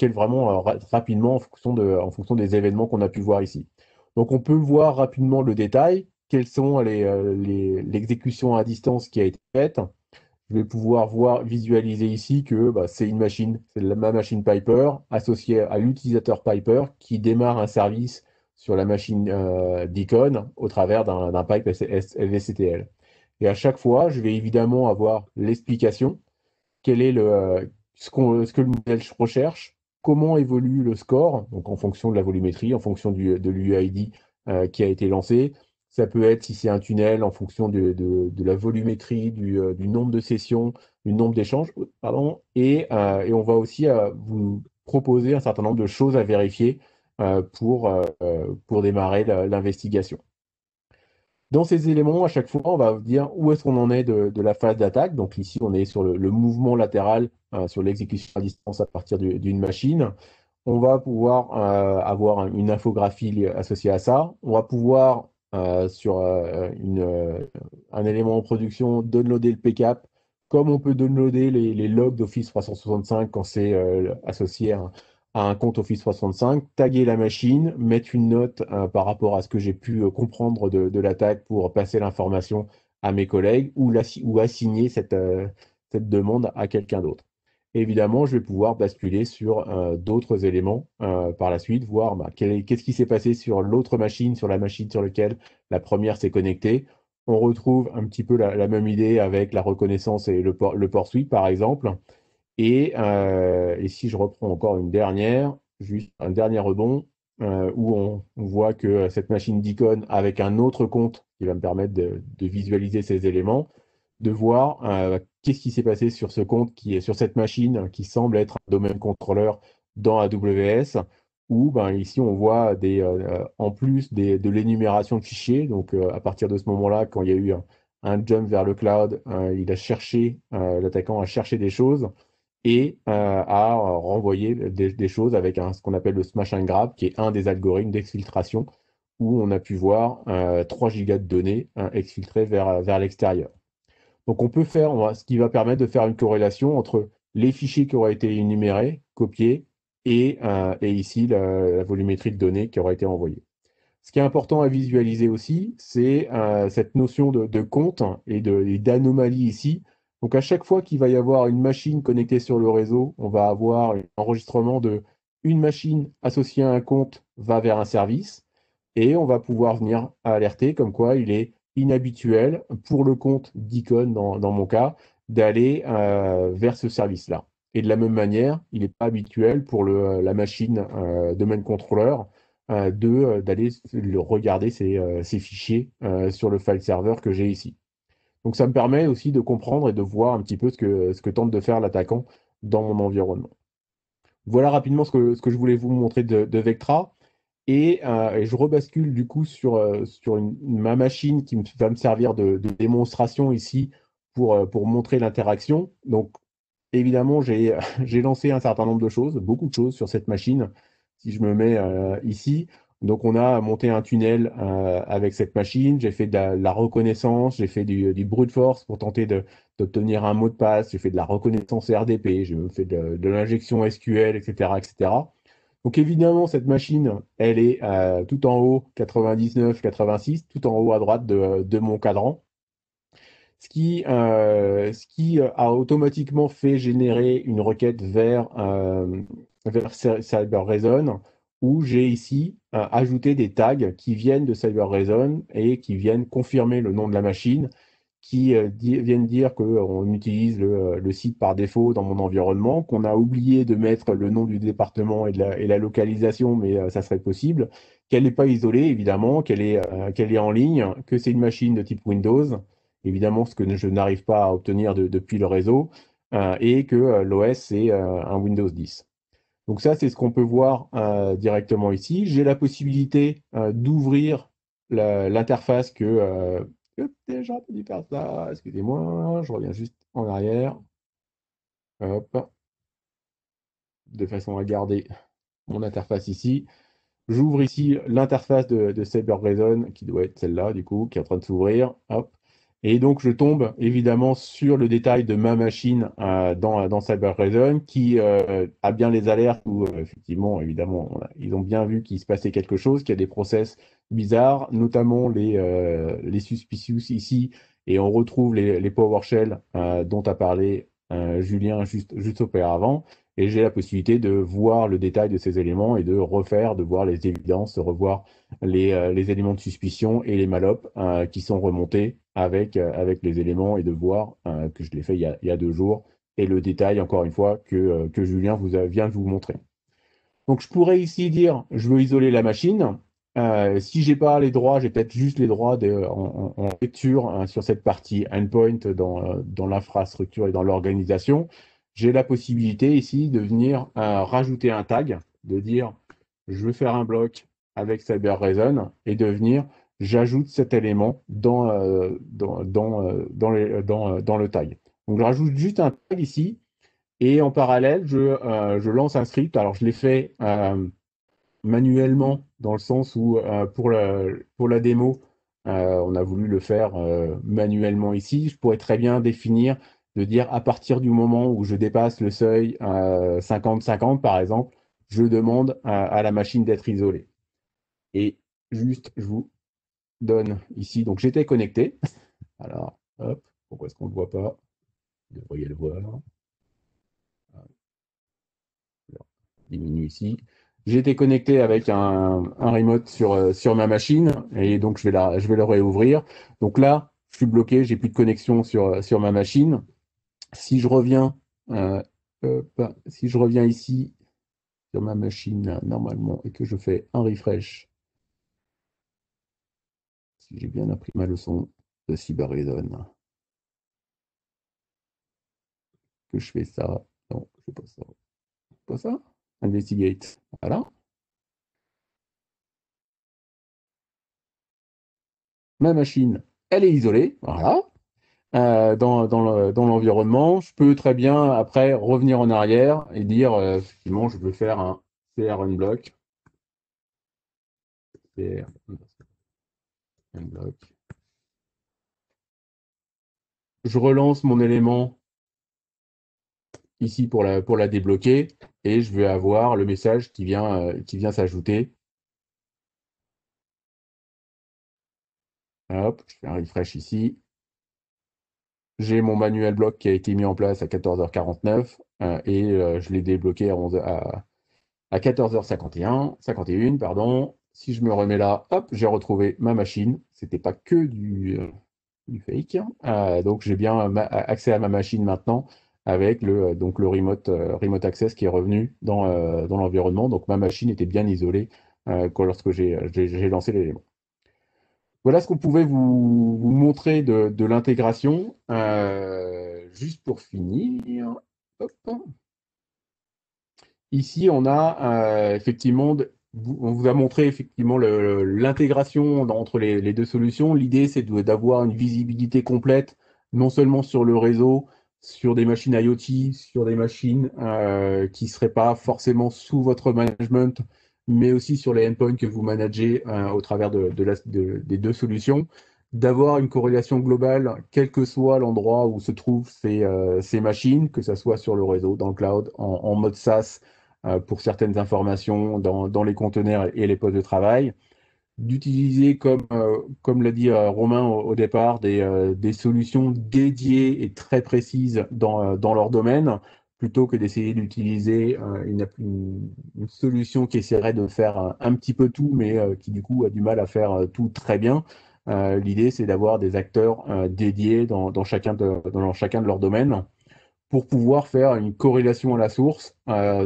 vraiment rapidement en fonction des événements qu'on a pu voir ici. Donc on peut voir rapidement le détail, quelles sont l'exécution à distance qui a été faite. Je vais pouvoir visualiser ici que bah, c'est une machine, ma machine Piper associée à l'utilisateur Piper qui démarre un service sur la machine Deacon au travers d'un pipe LVCTL. Et à chaque fois, je vais évidemment avoir l'explication, quel est ce que le modèle recherche, comment évolue le score, donc en fonction de la volumétrie, en fonction de l'UID qui a été lancé. Ça peut être, si c'est un tunnel, en fonction de la volumétrie, du nombre de sessions, du nombre d'échanges, pardon, et on va aussi vous proposer un certain nombre de choses à vérifier pour démarrer l'investigation. Dans ces éléments, à chaque fois, on va dire où est-ce qu'on en est de la phase d'attaque. Donc ici, on est sur le mouvement latéral, sur l'exécution à distance à partir d'une machine. On va pouvoir avoir une infographie associée à ça. On va pouvoir, sur un élément en production, downloader le PCAP, comme on peut downloader les logs d'Office 365 quand c'est associé à un compte Office 365, taguer la machine, mettre une note par rapport à ce que j'ai pu comprendre de l'attaque pour passer l'information à mes collègues ou assigner cette demande à quelqu'un d'autre. Évidemment, je vais pouvoir basculer sur d'autres éléments par la suite, voir bah, qu'est-ce qui s'est passé sur l'autre machine, sur la machine sur laquelle la première s'est connectée. On retrouve un petit peu la même idée avec la reconnaissance et le port suite, par exemple. Et si je reprends encore juste un dernier rebond, où on voit que cette machine d'icône avec un autre compte qui va me permettre de visualiser ces éléments, de voir qu'est-ce qui s'est passé sur ce compte qui est sur cette machine qui semble être un domaine contrôleur dans AWS, où ben, ici on voit en plus de l'énumération de fichiers. Donc à partir de ce moment-là, quand il y a eu un jump vers le cloud, l'attaquant a cherché des choses et à renvoyer des choses avec ce qu'on appelle le smash and grab, qui est un des algorithmes d'exfiltration, où on a pu voir 3 gigas de données exfiltrées vers l'extérieur. Donc ce qui va permettre de faire une corrélation entre les fichiers qui auraient été énumérés, copiés, et ici la volumétrie de données qui aurait été envoyée. Ce qui est important à visualiser aussi, c'est cette notion de compte et d'anomalie ici. Donc à chaque fois qu'il va y avoir une machine connectée sur le réseau, on va avoir un enregistrement de une machine associée à un compte va vers un service et on va pouvoir venir alerter comme quoi il est inhabituel pour le compte d'Icon dans mon cas d'aller vers ce service-là. Et de la même manière, il n'est pas habituel pour la machine domaine controller d'aller regarder ces fichiers sur le file server que j'ai ici. Donc ça me permet aussi de comprendre et de voir un petit peu ce que tente de faire l'attaquant dans mon environnement. Voilà rapidement ce que je voulais vous montrer de Vectra. Et je rebascule du coup sur ma machine qui va me servir de démonstration ici pour montrer l'interaction. Donc, évidemment, j'ai lancé un certain nombre de choses, beaucoup de choses sur cette machine. Si je me mets ici, donc on a monté un tunnel avec cette machine. J'ai fait de la reconnaissance, j'ai fait du brute force pour tenter d'obtenir un mot de passe. J'ai fait de la reconnaissance RDP, j'ai fait de l'injection SQL, etc., etc. Donc évidemment, cette machine, elle est tout en haut, 99, 86, tout en haut à droite de mon cadran, ce qui a automatiquement fait générer une requête vers CyberReason, où j'ai ici ajouté des tags qui viennent de CyberReason et qui viennent confirmer le nom de la machine, qui viennent dire qu'on utilise le site par défaut dans mon environnement, qu'on a oublié de mettre le nom du département et la localisation, mais ça serait possible, qu'elle n'est pas isolée, évidemment, qu'elle est en ligne, que c'est une machine de type Windows, évidemment, ce que je n'arrive pas à obtenir depuis le réseau, et que l'OS, c'est un Windows 10. Donc ça, c'est ce qu'on peut voir directement ici. J'ai la possibilité d'ouvrir l'interface j'aurais pas dû faire ça. Excusez-moi, je reviens juste en arrière. Hop, de façon à garder mon interface ici. J'ouvre ici l'interface de CyberReason, qui doit être celle-là, du coup, qui est en train de s'ouvrir. Hop. Et donc, je tombe évidemment sur le détail de ma machine dans CyberReason, qui a bien les alertes où, effectivement, évidemment, ils ont bien vu qu'il se passait quelque chose, qu'il y a des process bizarres, notamment les suspicious ici, et on retrouve les PowerShell dont a parlé Julien juste auparavant. Et j'ai la possibilité de voir le détail de ces éléments et de voir les évidences, de revoir les éléments de suspicion et les mallops qui sont remontés avec les éléments et de voir que je l'ai fait il y a 2 jours et le détail, encore une fois, que Julien vient de vous montrer. Donc, je pourrais ici dire, je veux isoler la machine. Si j'ai pas les droits, j'ai peut-être juste les droits en lecture sur cette partie endpoint dans l'infrastructure et dans l'organisation. J'ai la possibilité ici de venir rajouter un tag, de dire je veux faire un bloc avec CyberReason et de venir j'ajoute cet élément dans le tag. Donc je rajoute juste un tag ici et en parallèle, je lance un script. Alors, je l'ai fait manuellement, dans le sens où, pour la démo, on a voulu le faire manuellement ici. Je pourrais très bien définir, de dire à partir du moment où je dépasse le seuil 50-50, par exemple, je demande à la machine d'être isolée. Et juste, je vous donne ici. Donc, j'étais connecté. Alors, hop, pourquoi est-ce qu'on ne le voit pas? Vous devriez le voir. Diminue ici. J'ai été connecté avec un remote sur ma machine et donc je vais le réouvrir. Donc là, je suis bloqué, j'ai plus de connexion sur ma machine. Si je reviens, euh, si je reviens ici sur ma machine normalement et que je fais un refresh, si j'ai bien appris ma leçon de CyberReason, que je fais ça, non, je fais pas ça, pas ça, investigate, voilà. Ma machine, elle est isolée, voilà. Dans l'environnement. Je peux très bien après revenir en arrière et dire effectivement je veux faire un CR unblock. CR unblock. Je relance mon élément ici pour la débloquer et je vais avoir le message qui vient s'ajouter. Hop, je fais un refresh ici. J'ai mon manuel block qui a été mis en place à 14h49 et je l'ai débloqué à 14h51, pardon. Si je me remets là, hop, j'ai retrouvé ma machine. C'était pas que du fake. Donc j'ai bien accès à ma machine maintenant avec donc le remote access qui est revenu dans l'environnement. Donc ma machine était bien isolée lorsque j'ai lancé l'élément. Voilà ce qu'on pouvait vous montrer de l'intégration. Juste pour finir, hop, Ici, on a effectivement, on vous a montré effectivement l'intégration entre les deux solutions. L'idée, c'est d'avoir une visibilité complète, non seulement sur le réseau, sur des machines IoT, sur des machines qui ne seraient pas forcément sous votre management, mais aussi sur les endpoints que vous managez au travers des deux solutions. D'avoir une corrélation globale, quel que soit l'endroit où se trouvent ces machines, que ce soit sur le réseau, dans le cloud, en mode SaaS, pour certaines informations dans les conteneurs et les postes de travail, d'utiliser, comme l'a dit Romain au départ, des solutions dédiées et très précises dans leur domaine, plutôt que d'essayer d'utiliser une solution qui essaierait de faire un petit peu tout, mais qui du coup a du mal à faire tout très bien. L'idée, c'est d'avoir des acteurs dédiés dans chacun dans chacun de leurs domaines pour pouvoir faire une corrélation à la source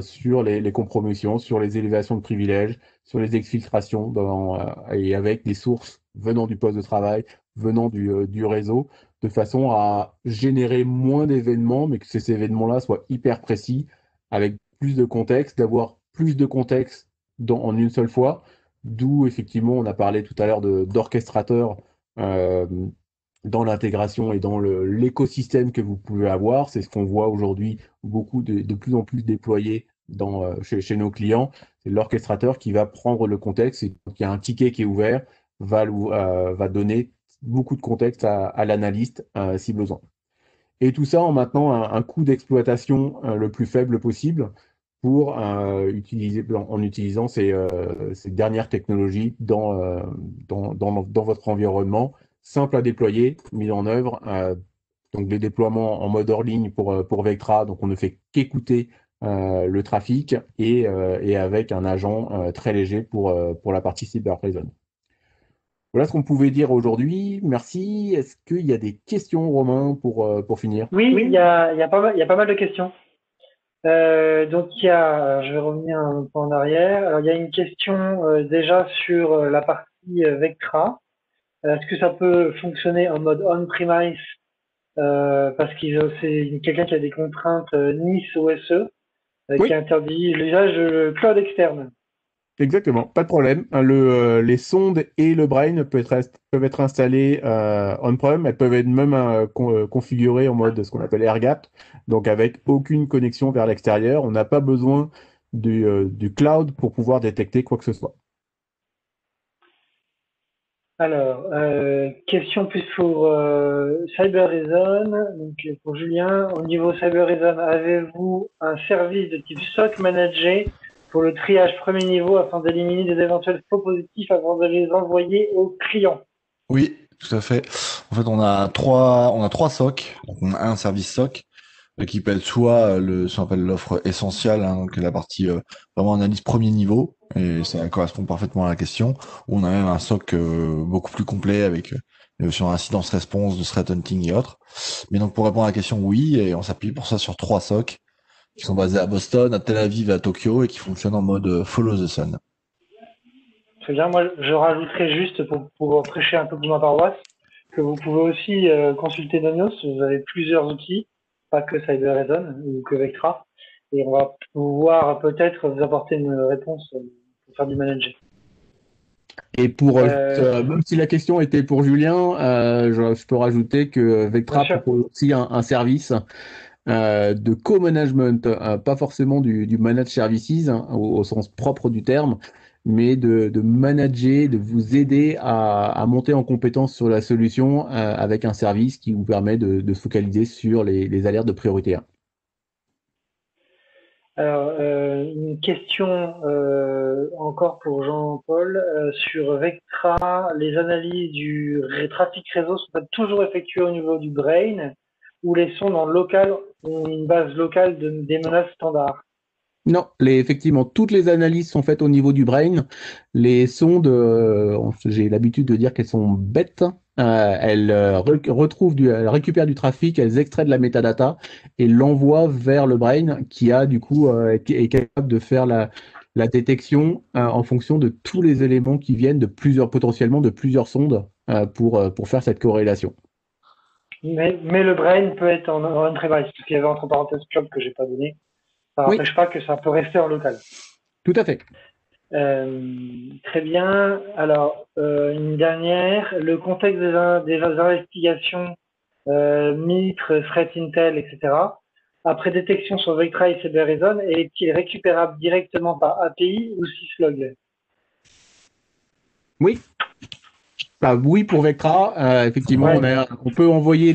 sur les compromissions, sur les élévations de privilèges, sur les exfiltrations et avec des sources venant du poste de travail, venant du réseau, de façon à générer moins d'événements, mais que ces événements-là soient hyper précis, avec plus de contexte, d'avoir plus de contexte en une seule fois, d'où effectivement on a parlé tout à l'heure d'orchestrateurs euh, dans l'intégration et dans l'écosystème que vous pouvez avoir. C'est ce qu'on voit aujourd'hui de plus en plus déployé chez nos clients. C'est l'orchestrateur qui va prendre le contexte et quand il y a un ticket qui est ouvert, va donner beaucoup de contexte à l'analyste si besoin. Et tout ça en maintenant un coût d'exploitation le plus faible possible pour en utilisant ces dernières technologies dans votre environnement, simple à déployer, mis en œuvre. Donc des déploiements en mode hors ligne pour Vectra, donc on ne fait qu'écouter le trafic et avec un agent très léger pour la partie cyber prison. Voilà ce qu'on pouvait dire aujourd'hui. Merci. Est-ce qu'il y a des questions, Romain, pour finir? Oui, il y a pas mal de questions. Donc je vais revenir un peu en arrière. Alors il y a une question déjà sur la partie Vectra. Est-ce que ça peut fonctionner en mode on-premise parce que c'est quelqu'un qui a des contraintes NIS OSE qui Oui, interdit l'usage de cloud externe. exactement, pas de problème. Les sondes et le brain peuvent être installés on-prem. Elles peuvent être même configurées en mode ce qu'on appelle air-gap, donc avec aucune connexion vers l'extérieur. On n'a pas besoin du cloud pour pouvoir détecter quoi que ce soit. Alors, question plus pour CyberReason, donc pour Julien. Au niveau CyberReason, avez-vous un service de type SOC managé pour le triage premier niveau afin d'éliminer des éventuels faux positifs avant de les envoyer aux clients? Oui, tout à fait. En fait, on a trois SOC. Donc, on a un service SOC qui peut être soit ce qu'on appelle l'offre essentielle, hein, donc la partie vraiment analyse premier niveau, et ça correspond parfaitement à la question. Ou on a même un SOC beaucoup plus complet avec sur incidence response, de threat hunting et autres. Mais donc pour répondre à la question, oui, et on s'appuie pour ça sur trois SOC qui sont basés à Boston, à Tel Aviv et à Tokyo et qui fonctionnent en mode follow the sun. Très bien. Moi, je rajouterai juste pour prêcher un peu pour ma paroisse que vous pouvez aussi consulter Donios. Vous avez plusieurs outils, pas que CyberReason ou que Vectra, et on va pouvoir peut-être vous apporter une réponse pour faire du manager. Et même si la question était pour Julien, je peux rajouter que Bien Vectra sûr. propose aussi un service de co-management, pas forcément du managed services hein, au sens propre du terme, mais de manager, de vous aider à monter en compétence sur la solution avec un service qui vous permet de se focaliser sur les alertes de priorité 1. Alors, une question encore pour Jean-Paul sur Vectra. Les analyses du trafic réseau sont toujours effectuées au niveau du brain ou les sondes en local ont une base locale des menaces standards? Non, effectivement, toutes les analyses sont faites au niveau du brain. Les sondes, j'ai l'habitude de dire qu'elles sont bêtes. Elles elles récupèrent du trafic, elles extraient de la métadata et l'envoient vers le brain qui a du coup est capable de faire la détection en fonction de tous les éléments qui viennent potentiellement de plusieurs sondes pour faire cette corrélation. Mais le brain peut être en on-premise, parce qu'il y avait entre parenthèses club que j'ai pas donné. Ça Oui, n'empêche pas que ça peut rester en local. tout à fait. Très bien. Alors, une dernière. Le contexte des investigations Mitre, Threat Intel, etc. Après détection sur Vectra et Cybereason, est-il récupérable directement par API ou syslog? Oui, bah, oui pour Vectra. Effectivement, Ouais, on peut envoyer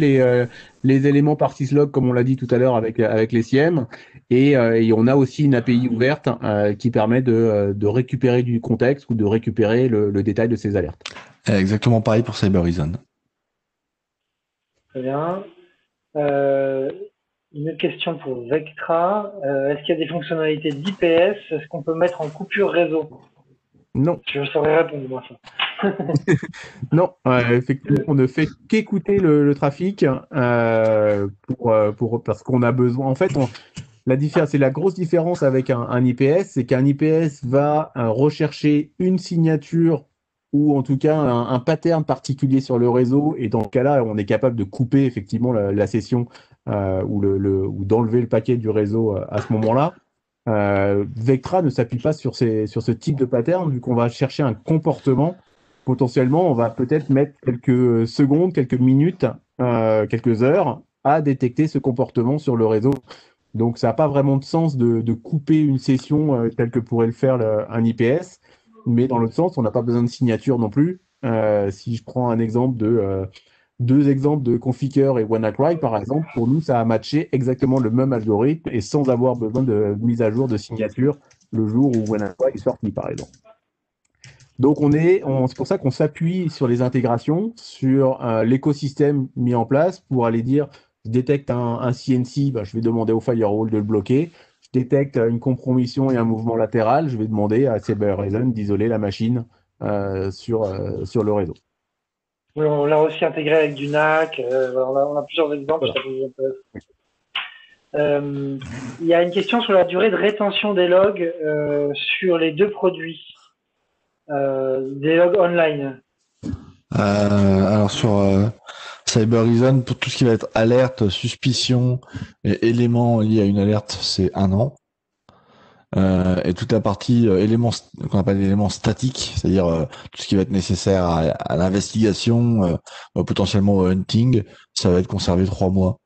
les éléments par syslog, comme on l'a dit tout à l'heure avec les SIEM. Et on a aussi une API ouverte qui permet de récupérer du contexte ou de récupérer le détail de ces alertes. Exactement pareil pour Cyber Reason. très bien. Euh, une autre question pour Vectra. Est-ce qu'il y a des fonctionnalités d'IPS? Est-ce qu'on peut mettre en coupure réseau? Non, Je saurais répondre, moi, ça. non, effectivement, on ne fait qu'écouter le trafic parce qu'on a besoin. En fait, c'est la grosse différence avec un IPS, c'est qu'un IPS va rechercher une signature ou en tout cas un pattern particulier sur le réseau. Et dans ce cas-là, on est capable de couper effectivement la session ou d'enlever le paquet du réseau à ce moment-là. Vectra ne s'appuie pas sur sur ce type de pattern, vu qu'on va chercher un comportement. Potentiellement, on va peut-être mettre quelques secondes, quelques minutes, quelques heures à détecter ce comportement sur le réseau. Donc, ça n'a pas vraiment de sens de couper une session telle que pourrait le faire un IPS. Mais dans l'autre sens, on n'a pas besoin de signature non plus. Si je prends un exemple deux exemples de Configure et WannaCry, par exemple, pour nous, ça a matché exactement le même algorithme et sans avoir besoin de mise à jour de signature le jour où WannaCry est sorti, par exemple. Donc, c'est pour ça qu'on s'appuie sur les intégrations, sur l'écosystème mis en place pour aller dire, je détecte un CNC, bah, je vais demander au firewall de le bloquer. Je détecte une compromission et un mouvement latéral, je vais demander à Cybereason d'isoler la machine sur le réseau. Oui, on l'a aussi intégré avec du NAC. On a plusieurs exemples. Voilà. Ça peut vous intéresser. Il y a une question sur la durée de rétention des logs sur les deux produits, des logs online. Alors sur Cyber Reason, pour tout ce qui va être alerte, suspicion et éléments liés à une alerte, c'est 1 an. Et toute la partie éléments qu'on appelle éléments statiques, c'est-à-dire tout ce qui va être nécessaire à l'investigation, potentiellement au hunting, ça va être conservé 3 mois.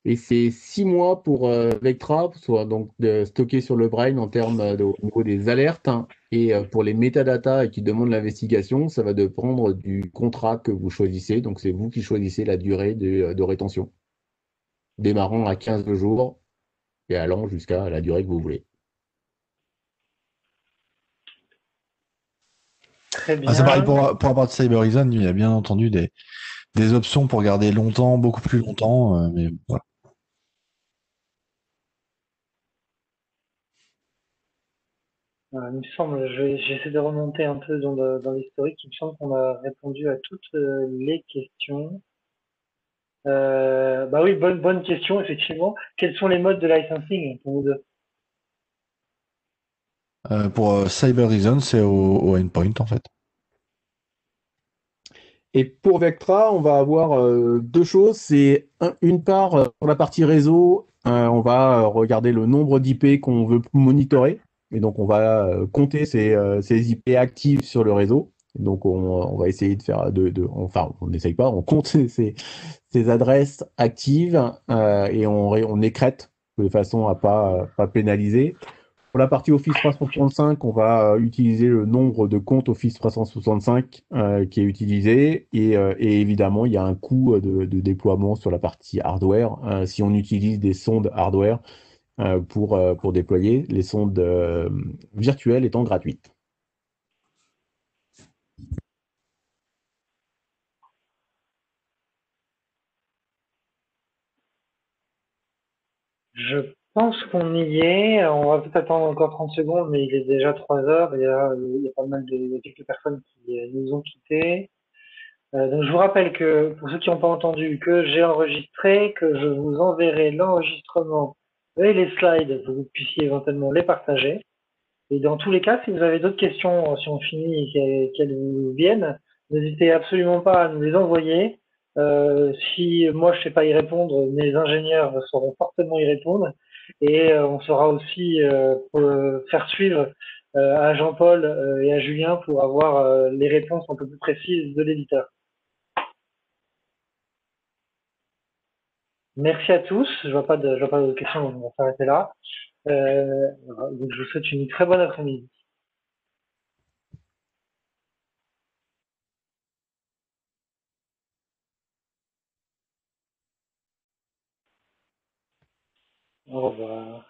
Et c'est 6 mois pour Vectra, soit donc stocké sur le Brain en termes au niveau des alertes. Hein. Et pour les métadatas qui demandent l'investigation, ça va dépendre du contrat que vous choisissez. Donc c'est vous qui choisissez la durée de rétention, démarrant à 15 jours et allant jusqu'à la durée que vous voulez. Très Ah, c'est pareil bien. pour la partie Cyber Reason, il y a bien entendu des options pour garder longtemps, beaucoup plus longtemps, mais voilà. Il me semble, j'essaie de remonter un peu dans l'historique. Il me semble qu'on a répondu à toutes les questions. Bah oui, bonne question, effectivement. Quels sont les modes de licensing pour vous deux? Pour Cyber Reason, c'est au endpoint en fait. Et pour Vectra, on va avoir deux choses. C'est une part, pour la partie réseau, on va regarder le nombre d'IP qu'on veut monitorer. Et donc, on va compter ces IP actives sur le réseau. Donc, on va essayer de faire enfin, on n'essaye pas, on compte ces adresses actives et on écrète de façon à pas pénaliser. Pour la partie Office 365, on va utiliser le nombre de comptes Office 365 qui est utilisé et évidemment, il y a un coût de déploiement sur la partie hardware si on utilise des sondes hardware pour déployer, les sondes virtuelles étant gratuites. Je pense qu'on y est. On va peut-être attendre encore 30 secondes, mais il est déjà 3 heures. Il y a pas mal il y a quelques personnes qui nous ont quittés. Donc je vous rappelle que, pour ceux qui n'ont pas entendu, que j'ai enregistré, que je vous enverrai l'enregistrement et les slides pour que vous puissiez éventuellement les partager. Et dans tous les cas, si vous avez d'autres questions, si on finit et qu'elles vous viennent, n'hésitez absolument pas à nous les envoyer. Si moi je sais pas y répondre, mes ingénieurs sauront fortement y répondre et on saura aussi faire suivre à Jean-Paul et à Julien pour avoir les réponses un peu plus précises de l'éditeur. Merci à tous. Je vois pas de questions, on va s'arrêter là. Voilà. Donc je vous souhaite une très bonne après-midi. Au revoir.